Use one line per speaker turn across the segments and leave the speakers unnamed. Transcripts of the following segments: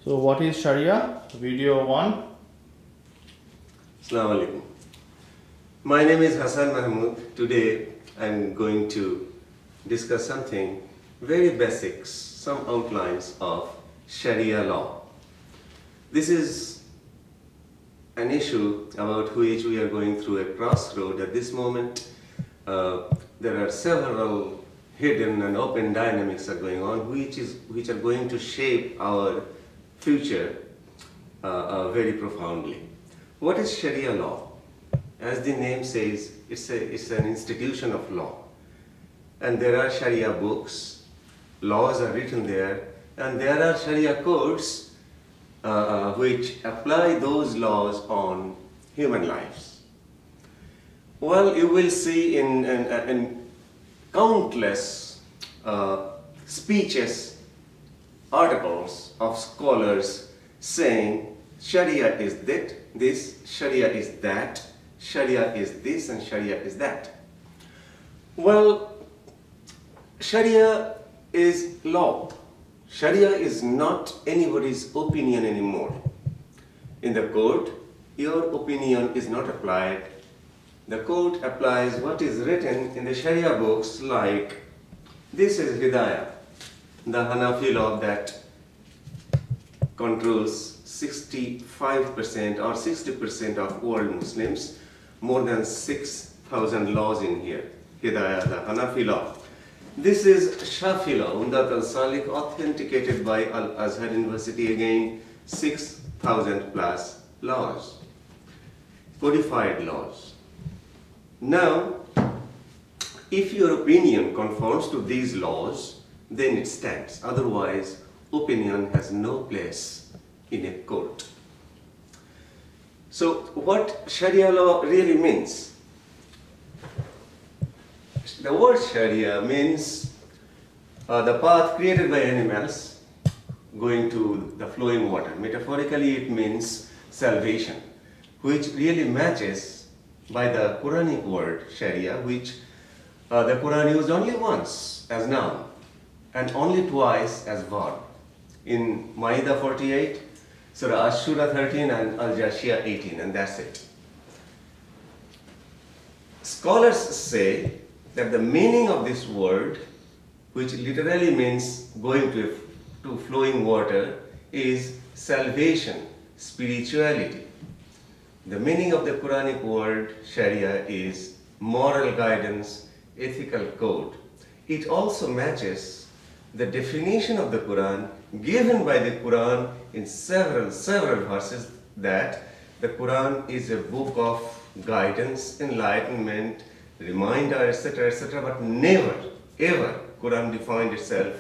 So what is Sharia? Video 1.
Assalamu alaikum. My name is Hassan Mahmood. Today I am going to discuss something very basics, some outlines of Sharia law. This is an issue about which we are going through a crossroad at this moment. There are several hidden and open dynamics are going on which are going to shape our future very profoundly. What is Sharia law? As the name says, it's an institution of law. And there are Sharia books, laws are written there, and there are Sharia courts which apply those laws on human lives. Well, you will see in countless speeches, articles of scholars saying Sharia is this, Sharia is that, Sharia is this, and Sharia is that. Well, Sharia is law. Sharia is not anybody's opinion anymore. In the court, your opinion is not applied. The court applies what is written in the Sharia books, like this is Hidayah, the Hanafi law that controls 65% or 60% of world Muslims, more than 6,000 laws in here. Hidayah, the Hanafi law. This is Shafi law, Umdat al-Salik, authenticated by Al-Azhar University, again 6,000 plus laws, codified laws. Now, if your opinion conforms to these laws, then it stands. Otherwise, opinion has no place in a court. So, what Sharia law really means? The word Sharia means the path created by animals going to the flowing water. Metaphorically, it means salvation, which really matches by the Quranic word Sharia, which the Quran used only once as noun and only twice as verb. In Ma'idah 48, Surah Ash-Shura 13 and Al-Jashiyah 18, and that's it. Scholars say that the meaning of this word, which literally means going to flowing water, is salvation, spirituality. The meaning of the Quranic word Sharia is moral guidance, ethical code. It also matches the definition of the Quran given by the Quran in several verses, that the Quran is a book of guidance, enlightenment, reminder, etc., but never, ever Quran defined itself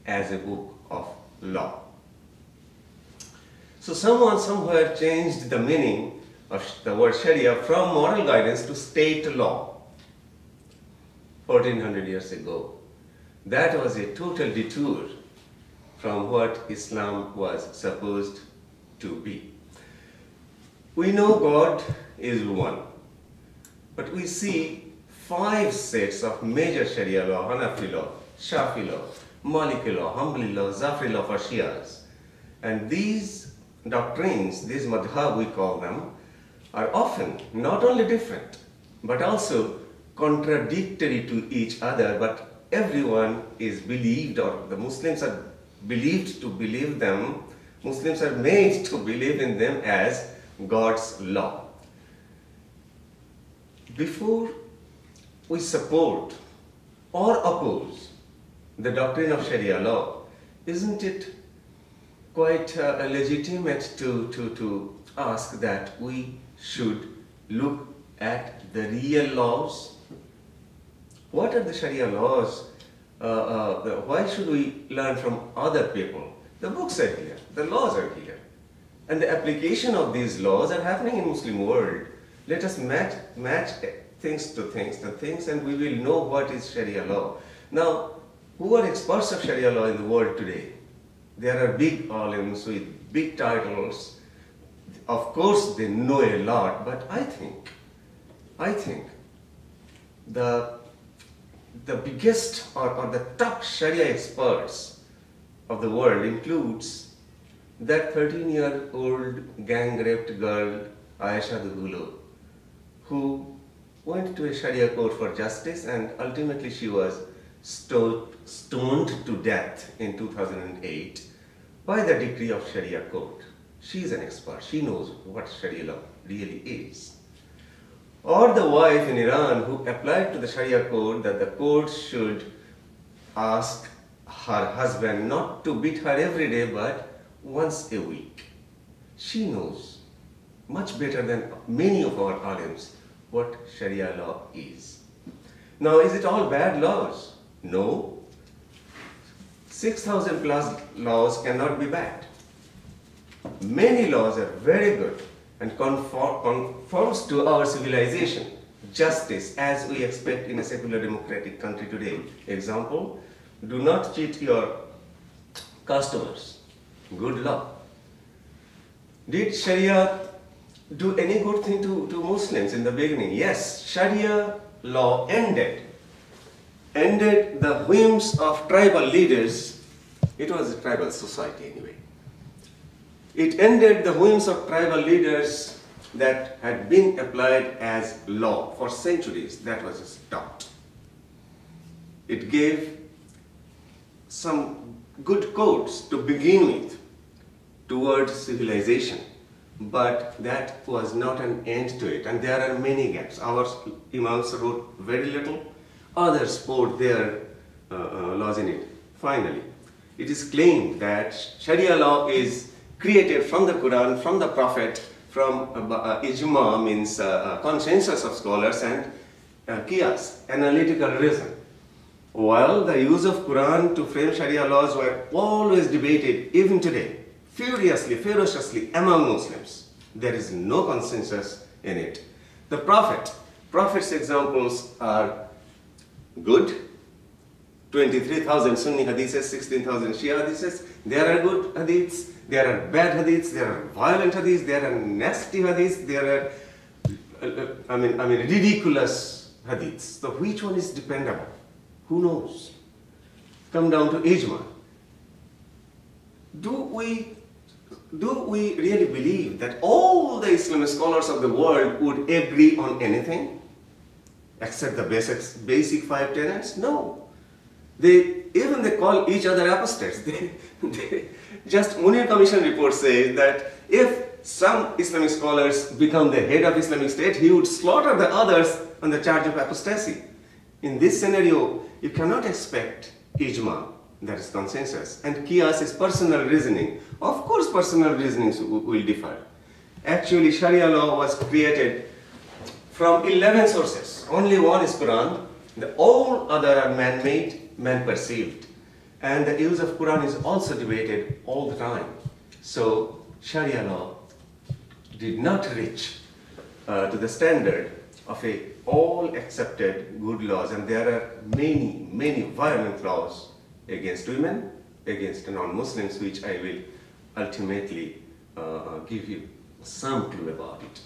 as a book of law. So someone somewhere changed the meaning of the word Sharia from moral guidance to state law 1400 years ago. That was a total detour from what Islam was supposed to be. We know God is one, but we see 5 sets of major Sharia law: Hanafi law, Shafi law, Maliki law, Hanbali law, Zafri law for Shias. And these doctrines, these madhab we call them, are often not only different, but also contradictory to each other, but everyone is believed, or the Muslims are believed to believe them, Muslims are made to believe in them as God's law. Before we support or oppose the doctrine of Sharia law, isn't it quite legitimate to ask that we should look at the real laws? What are the Sharia laws? Why should we learn from other people? The books are here, the laws are here, and the application of these laws are happening in Muslim world. Let us match things to things, and we will know what is Sharia law. Now, who are experts of Sharia law in the world today? There are big alims with big titles. Of course, they know a lot, but I think the biggest or the top Sharia experts of the world includes that 13-year-old gang-raped girl, Aisha Dugulo, who went to a Sharia court for justice, and ultimately she was stoned to death in 2008 by the decree of Sharia court. She is an expert. She knows what Sharia law really is. Or the wife in Iran who applied to the Sharia court that the court should ask her husband not to beat her every day but once a week. She knows much better than many of our alims what Sharia law is. Now, is it all bad laws? No. 6,000 plus laws cannot be bad. Many laws are very good and conforms to our civilization, justice as we expect in a secular democratic country today. Example, do not cheat your customers. Good law. Did Sharia do any good thing to Muslims in the beginning? Yes, Sharia law ended the whims of tribal leaders. It was a tribal society anyway. It ended the whims of tribal leaders that had been applied as law for centuries. That was stopped. It gave some good codes to begin with towards civilization, but that was not an end to it, and there are many gaps. Our imams wrote very little, others poured their laws in it. Finally, it is claimed that Sharia law is created from the Quran, from the Prophet, from ijma means consensus of scholars, and qiyas, analytical reason. While the use of Quran to frame Sharia laws were always debated, even today, furiously, ferociously among Muslims, there is no consensus in it. The Prophet's examples are good. 23,000 Sunni hadiths, 16,000 Shia hadiths. There are good hadiths, there are bad hadiths, there are violent hadiths, there are nasty hadiths, there are, ridiculous hadiths. So which one is dependable? Who knows? Come down to ijma. Do we really believe that all the Islamic scholars of the world would agree on anything except the basic 5 tenets? No. They call each other apostates. Just Munir Commission report says that if some Islamic scholars become the head of Islamic State, he would slaughter the others on the charge of apostasy. In this scenario, you cannot expect ijma, that is consensus, and qiyas is personal reasoning. Of course, personal reasonings will differ. Actually, Sharia law was created from 11 sources. Only one is Quran. All other are man-made, man-perceived. And the use of Quran is also debated all the time. So, Sharia law did not reach to the standard of all accepted good laws, and there are many violent laws against women, against non-Muslims, which I will ultimately give you some clue about it.